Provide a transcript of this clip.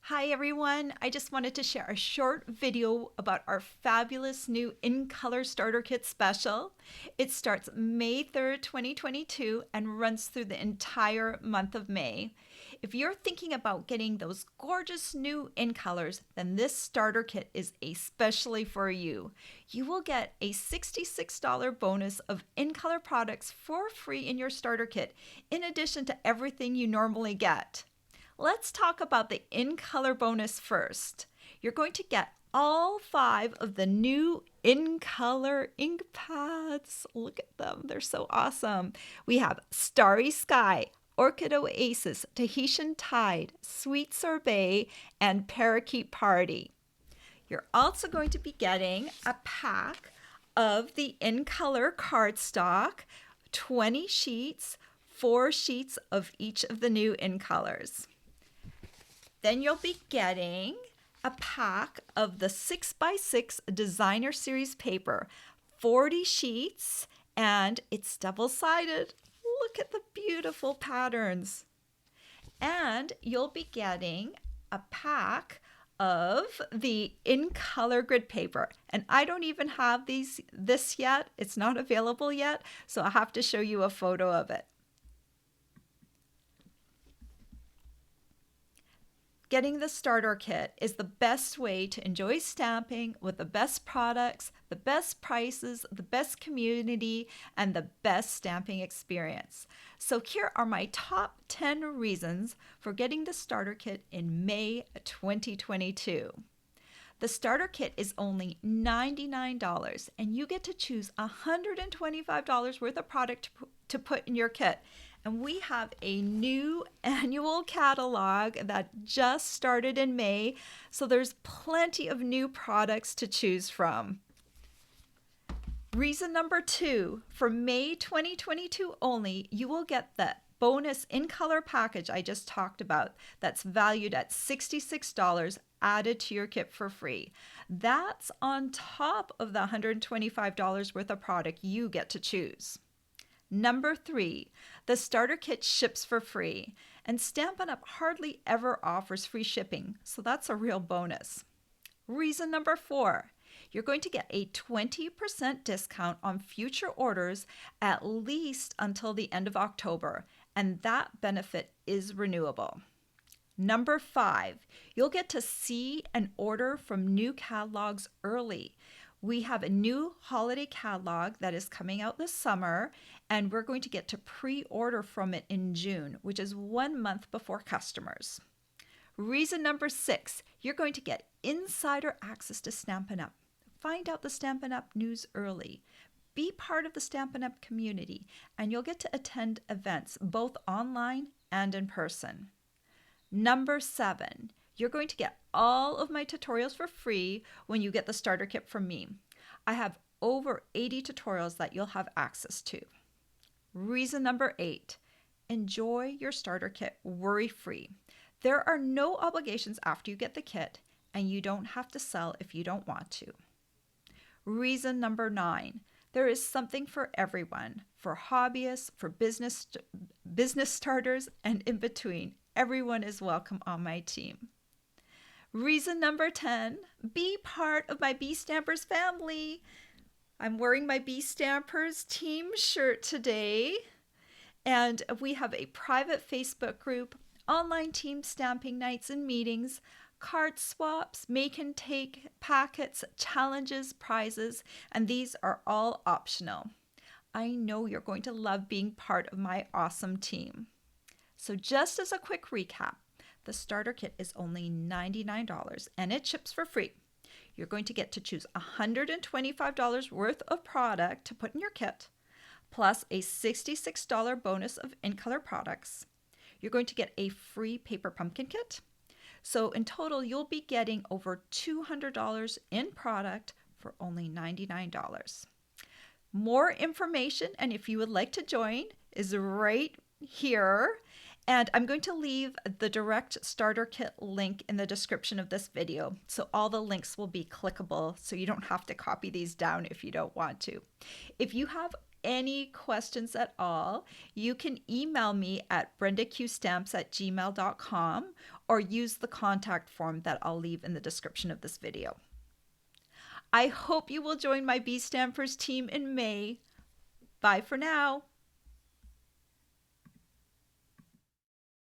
Hi everyone, I just wanted to share a short video about our fabulous new InColor Starter Kit special. It starts May 3rd, 2022 and runs through the entire month of May. If you're thinking about getting those gorgeous new InColors, then this starter kit is especially for you. You will get a $66 bonus of InColor products for free in your starter kit, in addition to everything you normally get. Let's talk about the InColor bonus first. You're going to get all 5 of the new InColor ink pads. Look at them, they're so awesome. We have Starry Sky, Orchid Oasis, Tahitian Tide, Sweet Sorbet, and Parakeet Party. You're also going to be getting a pack of the InColor cardstock, 20 sheets, 4 sheets of each of the new InColors. Then you'll be getting a pack of the 6x6 Designer Series paper, 40 sheets, and it's double-sided. Look at the beautiful patterns. And you'll be getting a pack of the InColor grid paper. And I don't even have this yet. It's not available yet, so I'll have to show you a photo of it. Getting the starter kit is the best way to enjoy stamping with the best products, the best prices, the best community, and the best stamping experience. So here are my top 10 reasons for getting the starter kit in May 2022. The starter kit is only $99 and you get to choose $125 worth of product to put in your kit. And we have a new annual catalog that just started in May, so there's plenty of new products to choose from. Reason number 2, for May 2022 only, you will get the bonus InColor package I just talked about that's valued at $66 added to your kit for free. That's on top of the $125 worth of product you get to choose. Number 3, the starter kit ships for free, and Stampin' Up! Hardly ever offers free shipping, so that's a real bonus. Reason number 4, you're going to get a 20% discount on future orders at least until the end of October, and that benefit is renewable. Number 5, you'll get to see and order from new catalogs early. We have a new holiday catalog that is coming out this summer, and we're going to get to pre-order from it in June, which is 1 month before customers. Reason number 6, you're going to get insider access to Stampin' Up! Find out the Stampin' Up! News early. Be part of the Stampin' Up! Community, and you'll get to attend events both online and in person. Number 7, you're going to get all of my tutorials for free when you get the starter kit from me. I have over 80 tutorials that you'll have access to. Reason number 8, enjoy your starter kit worry-free. There are no obligations after you get the kit, and you don't have to sell if you don't want to. Reason number 9, there is something for everyone, for hobbyists, for business starters, and in between. Everyone is welcome on my team. Reason number 10, be part of my Bee Stampers family. I'm wearing my Bee Stampers team shirt today, and we have a private Facebook group, online team stamping nights and meetings, card swaps, make and take packets, challenges, prizes, and these are all optional. I know you're going to love being part of my awesome team. So just as a quick recap, the starter kit is only $99 and it ships for free. You're going to get to choose $125 worth of product to put in your kit, plus a $66 bonus of InColor products. You're going to get a free paper pumpkin kit. So in total, you'll be getting over $200 in product for only $99. More information, and if you would like to join, is right here. And I'm going to leave the direct starter kit link in the description of this video. So all the links will be clickable, so you don't have to copy these down if you don't want to. If you have any questions at all, you can email me at brendaqstamps@gmail.com or use the contact form that I'll leave in the description of this video. I hope you will join my Bee Stampers team in May. Bye for now.